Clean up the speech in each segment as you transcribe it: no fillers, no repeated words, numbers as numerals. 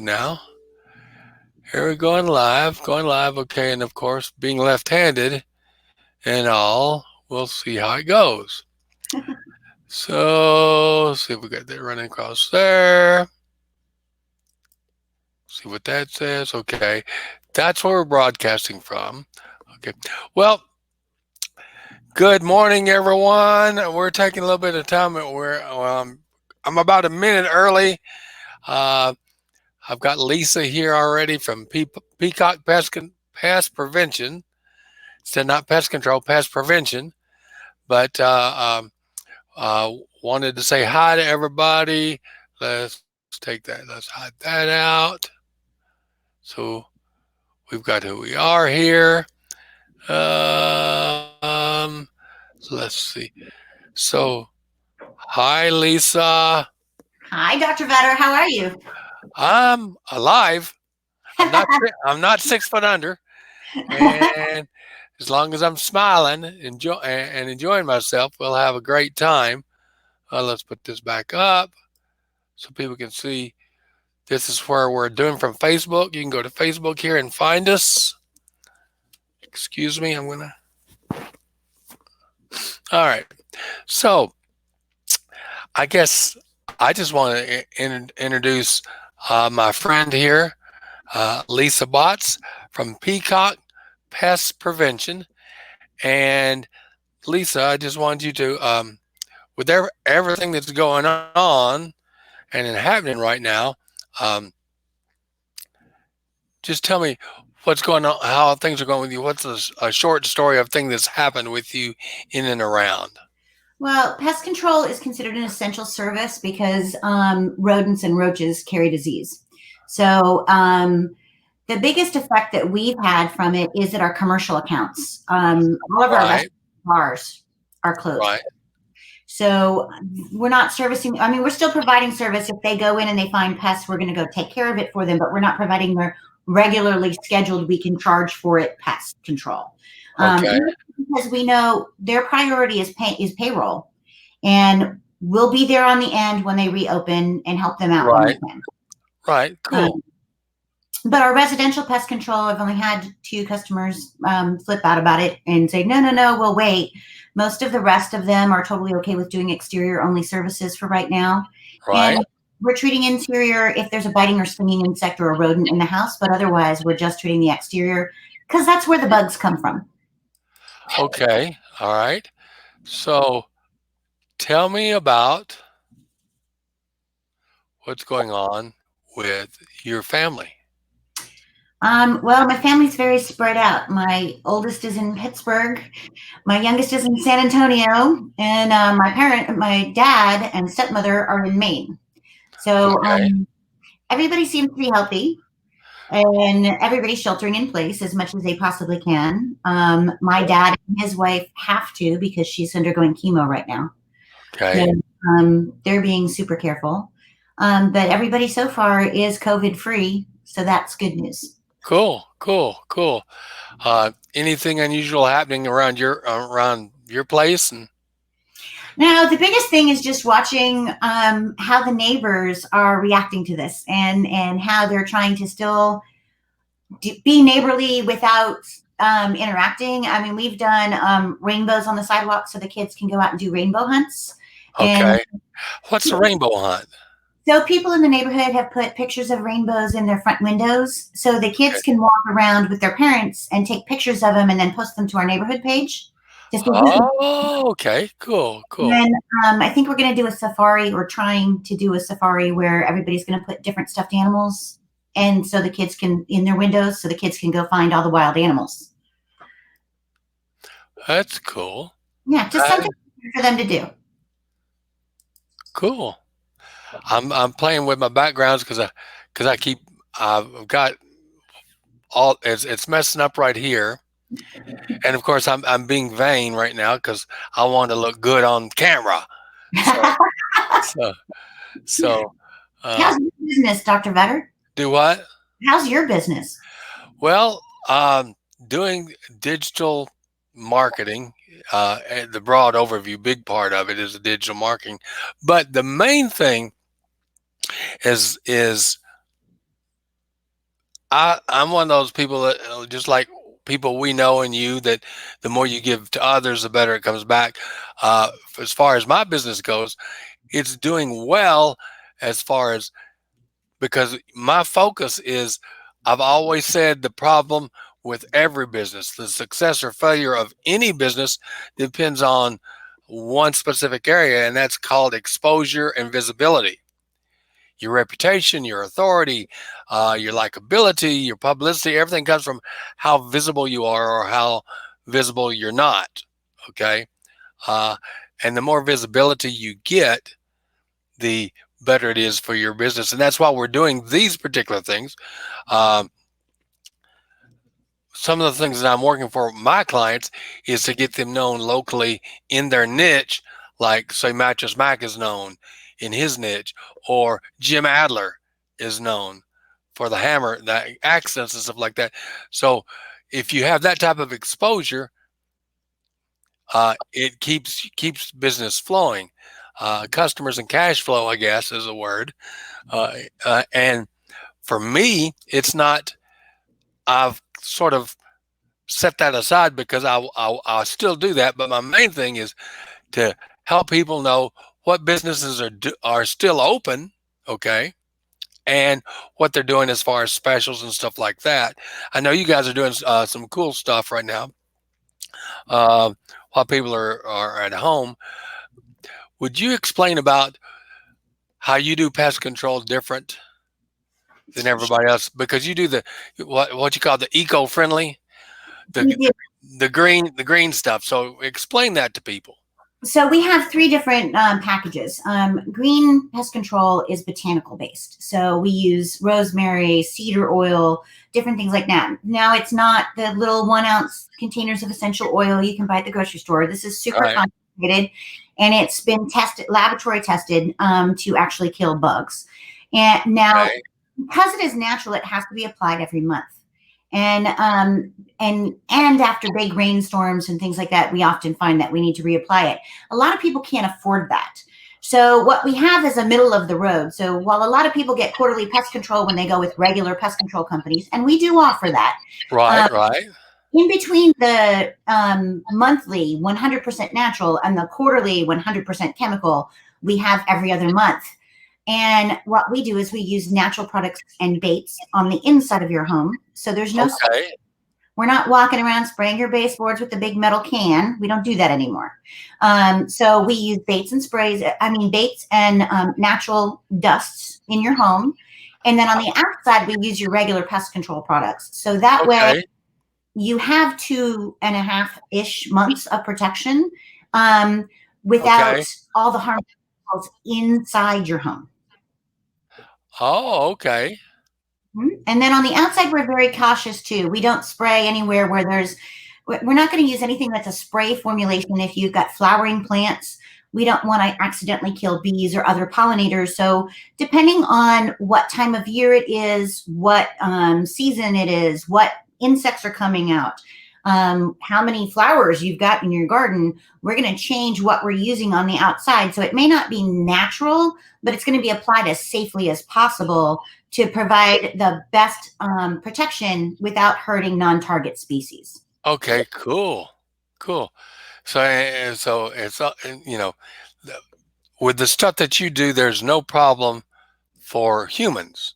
now. Here we're going live, okay, and of course, being left-handed and all, we'll see how it goes. So, let's see if we got that running across there. See what that says. Okay, that's where we're broadcasting from. Okay, well, good morning, everyone. We're taking a little bit of time. I'm about a minute early. I've got Lisa here already from Peacock Pest Prevention. Instead, not pest control, pest prevention. But wanted to say hi to everybody. Let's take that. Let's hide that out. So we've got who we are here. Let's see. So, hi, Lisa. Hi, Dr. Vetter. How are you? I'm alive. I'm not 6 foot under, and as long as I'm smiling, and enjoying myself, we'll have a great time. Let's put this back up so people can see. This is where we're doing from Facebook. You can go to Facebook here and find us. Excuse me, I'm gonna. All right. So I guess I just want to introduce my friend here, Lisa Botts from Peacock Pest Prevention. And Lisa, I just wanted you to, with everything that's going on and happening right now, just tell me what's going on, how things are going with you. What's a short story of things that's happened with you in and around? Well, pest control is considered an essential service because rodents and roaches carry disease. So the biggest effect that we've had from it is that our commercial accounts, all of our bars are closed. Right. So we're not servicing. I mean, we're still providing service. If they go in and they find pests, we're going to go take care of it for them, but we're not providing their regularly scheduled, we can charge for it pest control. Okay. Because we know their priority is payroll, and we'll be there on the end when they reopen and help them out. Right. Right. Cool. But our residential pest control, I've only had 2 customers flip out about it and say, no, we'll wait. Most of the rest of them are totally okay with doing exterior only services for right now. Right. And we're treating interior if there's a biting or stinging insect or a rodent in the house, but otherwise we're just treating the exterior because that's where the bugs come from. Okay. All right. So tell me about what's going on with your family. Well, my family's very spread out. My oldest is in Pittsburgh. My youngest is in San Antonio. And my dad and stepmother are in Maine. So everybody seems to be healthy. And everybody's sheltering in place as much as they possibly can. My dad and his wife have to because she's undergoing chemo right now. Okay. So, they're being super careful. But everybody so far is COVID free. So that's good news. Cool. Anything unusual happening around your place? Now, the biggest thing is just watching how the neighbors are reacting to this and how they're trying to still be neighborly without interacting. I mean, we've done rainbows on the sidewalk so the kids can go out and do rainbow hunts. Okay. What's a rainbow hunt? So people in the neighborhood have put pictures of rainbows in their front windows so the kids can walk around with their parents and take pictures of them and then post them to our neighborhood page. Oh, okay. Cool. And I think we're going to do a safari, or trying to do a safari where everybody's going to put different stuffed animals, and so the kids can, in their windows, so the kids can go find all the wild animals. That's cool. Yeah, just something for them to do. Cool. I'm playing with my backgrounds because I've got all it's messing up right here. And of course, I'm being vain right now because I want to look good on camera. So how's your business, Dr. Vetter? Do what? How's your business? Well, doing digital marketing. The broad overview, big part of it is the digital marketing, but the main thing is I'm one of those people that just like people we know and you that the more you give to others, the better it comes back. As far as my business goes, it's doing well as far as because my focus is I've always said the problem with every business, the success or failure of any business depends on one specific area, and that's called exposure and visibility. Your reputation, your authority, your likability, your publicity, everything comes from how visible you are or how visible you're not. Okay. Uh, and the more visibility you get, the better it is for your business. And that's why we're doing these particular things. Um, some of the things that I'm working for my clients is to get them known locally in their niche, like say Mattress Mac is known in his niche, or Jim Adler is known for the hammer, the accents and stuff like that. So if you have that type of exposure, it keeps business flowing. Customers and cash flow, I guess, is a word. And for me, it's not. I've sort of set that aside because I still do that. But my main thing is to help people know what businesses are still open, okay, and what they're doing as far as specials and stuff like that. I know you guys are doing some cool stuff right now. Uh, while people are at home, would you explain about how you do pest control different than everybody else? Because you do what you call the eco-friendly, the We do. the green stuff. So explain that to people. So we have three different packages. Green pest control is botanical based. So we use rosemary, cedar oil, different things like that. Now it's not the little 1 ounce containers of essential oil you can buy at the grocery store. This is super Right. concentrated, and it's been tested, laboratory tested, to actually kill bugs. And now, Okay. because it is natural, it has to be applied every month. And after big rainstorms and things like that, we often find that we need to reapply it. A lot of people can't afford that. So what we have is a middle of the road. So while a lot of people get quarterly pest control when they go with regular pest control companies, and we do offer that, Right. um, Right. in between the monthly 100% natural and the quarterly 100% chemical, we have every other month. And what we do is we use natural products and baits on the inside of your home. So there's no, Okay. we're not walking around spraying your baseboards with a big metal can. We don't do that anymore. So we use baits and sprays, baits and natural dusts in your home. And then on the outside, we use your regular pest control products. So that way Okay. you have 2.5-ish months of protection without Okay. all the harmful inside your home. Oh, okay. And then on the outside, we're very cautious too. We don't spray anywhere where we're not going to use anything that's a spray formulation. If you've got flowering plants, we don't want to accidentally kill bees or other pollinators. So depending on what time of year it is, what season it is, what insects are coming out, how many flowers you've got in your garden, we're going to change what we're using on the outside. So it may not be natural, but it's going to be applied as safely as possible to provide the best protection without hurting non-target species. Okay. Cool. Cool. So it's the- with the stuff that you do, there's no problem for humans.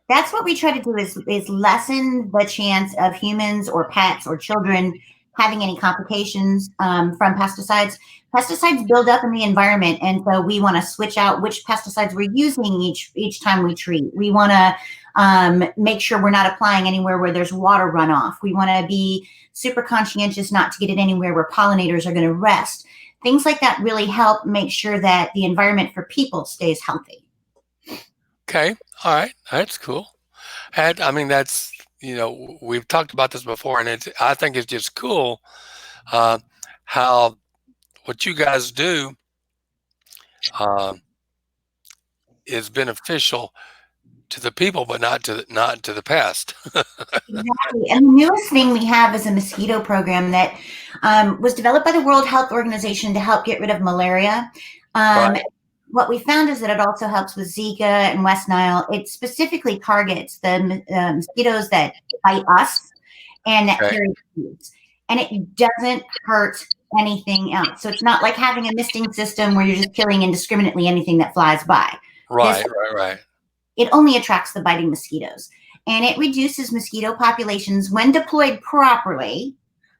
That's what we try to do is lessen the chance of humans or pets or children having any complications from pesticides. Pesticides build up in the environment, and so we want to switch out which pesticides we're using each time we treat. We want to make sure we're not applying anywhere where there's water runoff. We want to be super conscientious not to get it anywhere where pollinators are going to rest. Things like that really help make sure that the environment for people stays healthy. Okay. All right. That's cool. And I mean, we've talked about this before, and I think it's just cool uh, how what you guys do uh, is beneficial to the people, but not to the pest. Exactly. And the newest thing we have is a mosquito program that was developed by the World Health Organization to help get rid of malaria. Um, Right. what we found is that it also helps with Zika and West Nile. It specifically targets the mosquitoes that bite us and that Okay. carry disease. And it doesn't hurt anything else. So it's not like having a misting system where you're just killing indiscriminately anything that flies by. This, Right. it only attracts the biting mosquitoes. And it reduces mosquito populations when deployed properly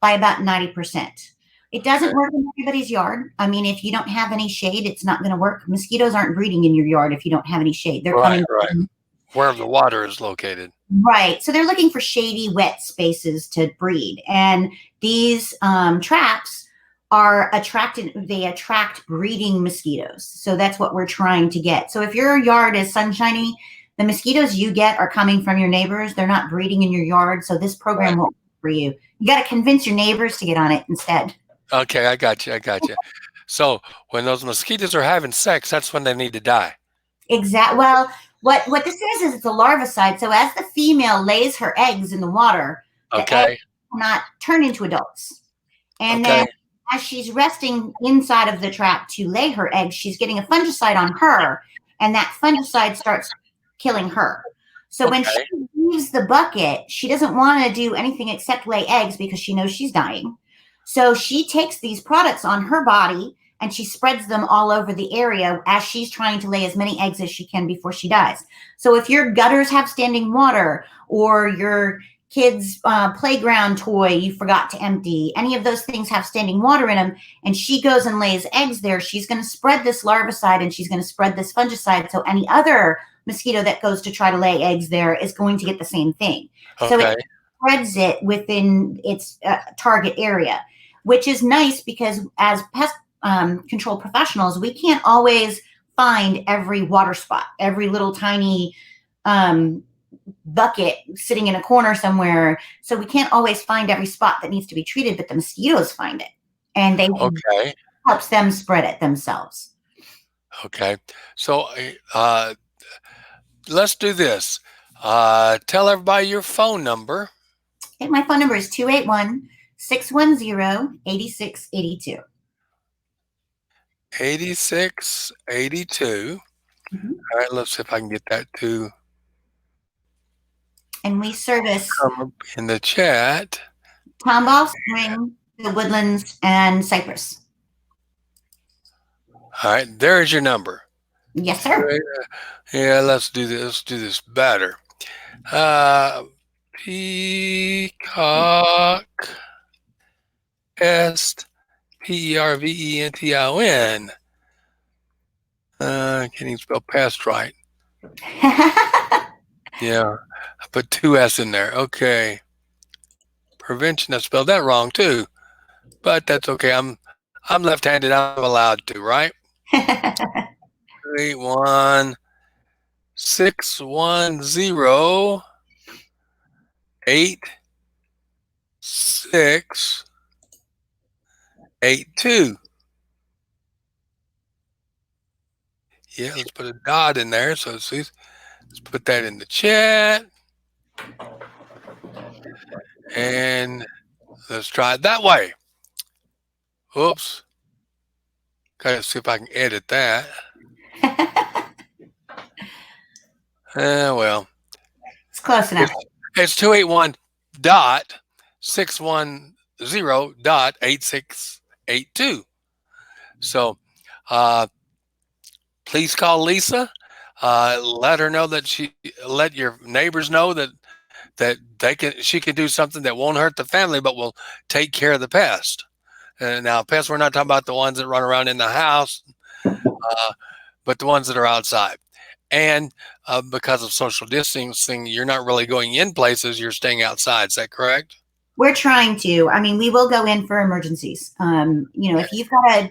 by about 90%. It doesn't Okay. work in everybody's yard. I mean, if you don't have any shade, it's not going to work. Mosquitoes aren't breeding in your yard if you don't have any shade. They're Right, coming right. from, Where the water is located. right. So they're looking for shady, wet spaces to breed. And these traps are attracted, they attract breeding mosquitoes. So that's what we're trying to get. So if your yard is sunshiny, the mosquitoes you get are coming from your neighbors. They're not breeding in your yard. So this program Right. won't work for you. You got to convince your neighbors to get on it instead. Okay, I got you. So when those mosquitoes are having sex, that's when they need to die. Exactly. Well, what this is it's a larvicide. So as the female lays her eggs in the water, the eggs Okay. cannot turn into adults. And then Okay. as she's resting inside of the trap to lay her eggs, she's getting a fungicide on her, and that fungicide starts killing her. So when she Okay. leaves the bucket, she doesn't want to do anything except lay eggs because she knows she's dying. So she takes these products on her body and she spreads them all over the area as she's trying to lay as many eggs as she can before she dies. So if your gutters have standing water or your kid's playground toy you forgot to empty, any of those things have standing water in them, and she goes and lays eggs there, she's going to spread this larvicide and she's going to spread this fungicide. So any other mosquito that goes to try to lay eggs there is going to get the same thing. So it Okay. spreads it within its target area, which is nice because as pest control professionals, we can't always find every water spot, every little tiny bucket sitting in a corner somewhere. So we can't always find every spot that needs to be treated, but the mosquitoes find it and they Okay. helps them spread it themselves. Okay. So let's do this. Tell everybody your phone number. Okay, my phone number is 281-610-8682. 8682. Mm-hmm. All right, let's see if I can get that to And we service come up in the chat. Tomball, Spring, the Woodlands, and Cypress. All right, there's your number. Yes, sir. Yeah, let's do this. Let's do this better. Peacock, Pest, Pervention. Can't even spell pest right. Yeah, I put two S in there. Okay. Prevention, I spelled that wrong too, but that's okay. I'm left-handed. I'm allowed to, right? 816108682. Yeah, let's put a dot in there. So let's put that in the chat. And let's try it that way. Oops. Gotta see if I can edit that. Well. It's close enough. It's 281.610.8682. So please call Lisa. Let her know that let your neighbors know that she can do something that won't hurt the family, but will take care of the pest. Now, pests, we're not talking about the ones that run around in the house, but the ones that are outside. And because of social distancing, you're not really going in places, you're staying outside. Is that correct? We're trying to. I mean, we will go in for emergencies. If you've got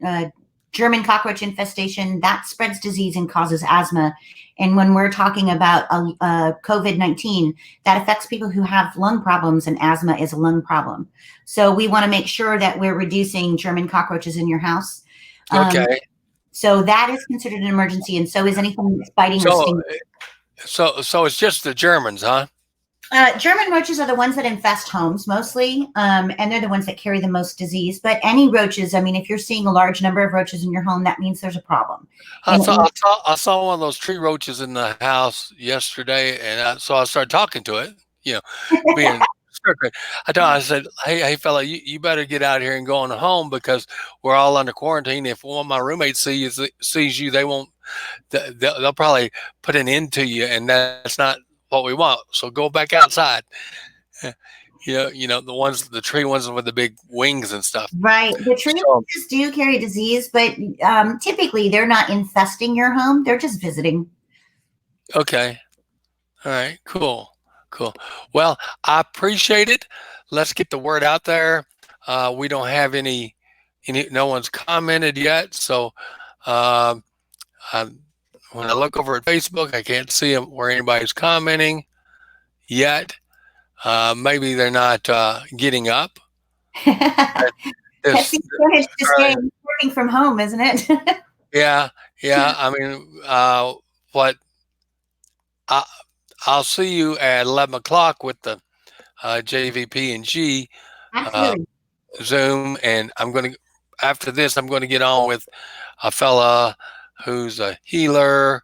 a German cockroach infestation, that spreads disease and causes asthma. And when we're talking about COVID-19, that affects people who have lung problems, and asthma is a lung problem. So we want to make sure that we're reducing German cockroaches in your house. Okay. So that is considered an emergency, and so is anything that's biting or stinging. So it's just the Germans, huh? German roaches are the ones that infest homes mostly, and they're the ones that carry the most disease. But any roaches, I mean, if you're seeing a large number of roaches in your home, that means there's a problem. I And it saw means, I saw I saw one of those tree roaches in the house yesterday, and so I started talking to it. You know, being circuit. I said, "Hey, fella, you better get out here and go on home because we're all under quarantine. If one of my roommates sees you, they won't. They'll probably put an end to you, and that's not what we want. So go back outside. Eh, the tree ones with the big wings and stuff. right. The tree So roaches do carry disease, but typically they're not infesting your home. They're just visiting. okay, all right, cool. Well, I appreciate it. Let's get the word out there. We don't have any. No one's commented yet, so um, I, when I look over at Facebook, I can't see where anybody's commenting yet. Maybe they're not getting up. That's This, the advantage to early. staying working from home, isn't it? Yeah, yeah. I mean, what I, I'll see you at 11 o'clock with the JVP and G uh, Absolutely. Zoom, and after this, I'm going to get on with a fella who's a healer,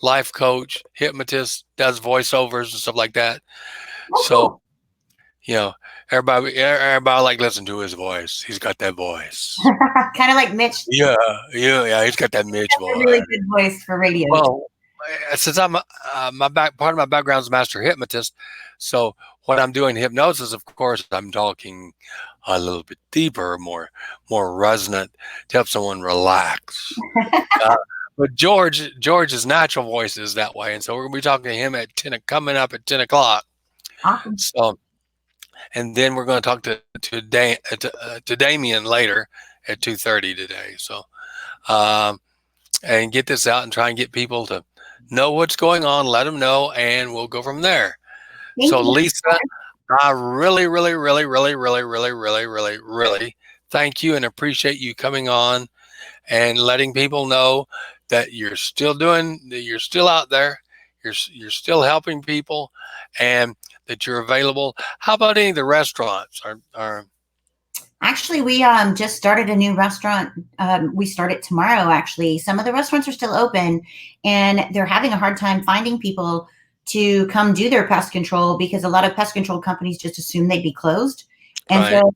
life coach, hypnotist, does voiceovers and stuff like that. Oh, So cool. you know, everybody like listen to his voice. He's got that voice. Kind of like Mitch. Yeah, yeah. He's got that Mitch That's a voice. really good voice for radio. Well, since I'm part of my background is master hypnotist, so when I'm doing hypnosis, of course, I'm talking a little bit deeper, more resonant to help someone relax. Uh, but George's natural voice is that way, and so we're gonna be talking to him at coming up at 10 o'clock. Awesome. So, and then we're going to talk to Damien later at 2:30 today. So, um, and get this out and try and get people to know what's going on, let them know, and we'll go from there. Thank So, you. Lisa, I really, really, really, really, really, really, really, really, really thank you and appreciate you coming on and letting people know that you're still out there, you're still helping people, and that you're available. How about any of the restaurants? Are Actually, we just started a new restaurant. We start it tomorrow. Actually, some of the restaurants are still open, and they're having a hard time finding people to come do their pest control because a lot of pest control companies just assumed they'd be closed, and right? so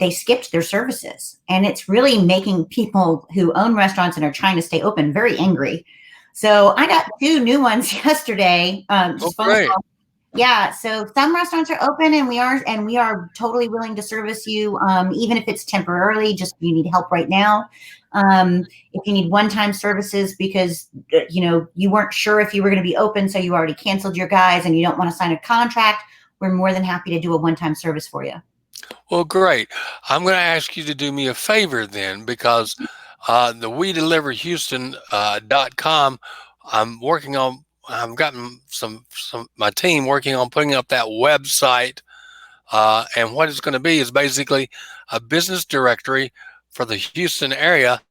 they skipped their services, and it's really making people who own restaurants and are trying to stay open very angry. So I got two new ones yesterday, Oh, just phone great. calls. Yeah, so some restaurants are open, and we are totally willing to service you, even if it's temporarily. Just you need help right now. If you need one-time services because you weren't sure if you were going to be open, so you already canceled your guys, and you don't want to sign a contract, we're more than happy to do a one-time service for you. Well, great. I'm going to ask you to do me a favor then, because the We Deliver Houston.com, I'm working on. I've gotten some my team working on putting up that website. And what it's going to be is basically a business directory for the Houston area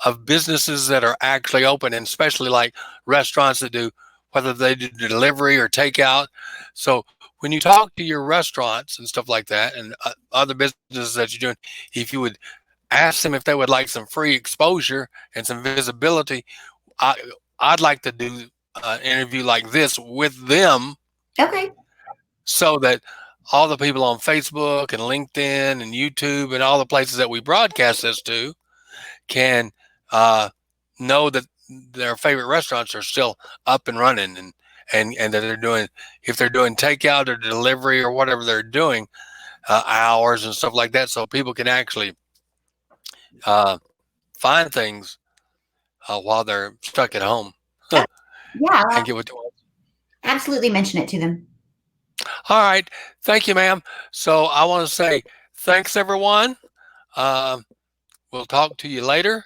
of businesses that are actually open, and especially like restaurants that do, whether they do delivery or takeout. So when you talk to your restaurants and stuff like that, and other businesses that you're doing, if you would ask them if they would like some free exposure and some visibility, I, I'd like to do an interview like this with them Okay. so that all the people on Facebook and LinkedIn and YouTube and all the places that we broadcast this to can know that their favorite restaurants are still up and running, and that they're doing, if they're doing takeout or delivery or whatever they're doing, hours and stuff like that, so people can actually uh, find things while they're stuck at home Yeah, and get what they want. absolutely mention it to them. All right. Thank you, ma'am. So I want to say thanks, everyone. Uh, we'll talk to you later.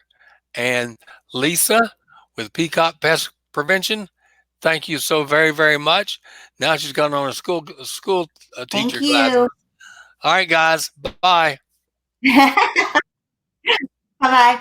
And Lisa with Peacock Pest Prevention, thank you so very, very much. Now she's gone on a school Thank teacher class. you. All right, guys. Bye. Bye bye.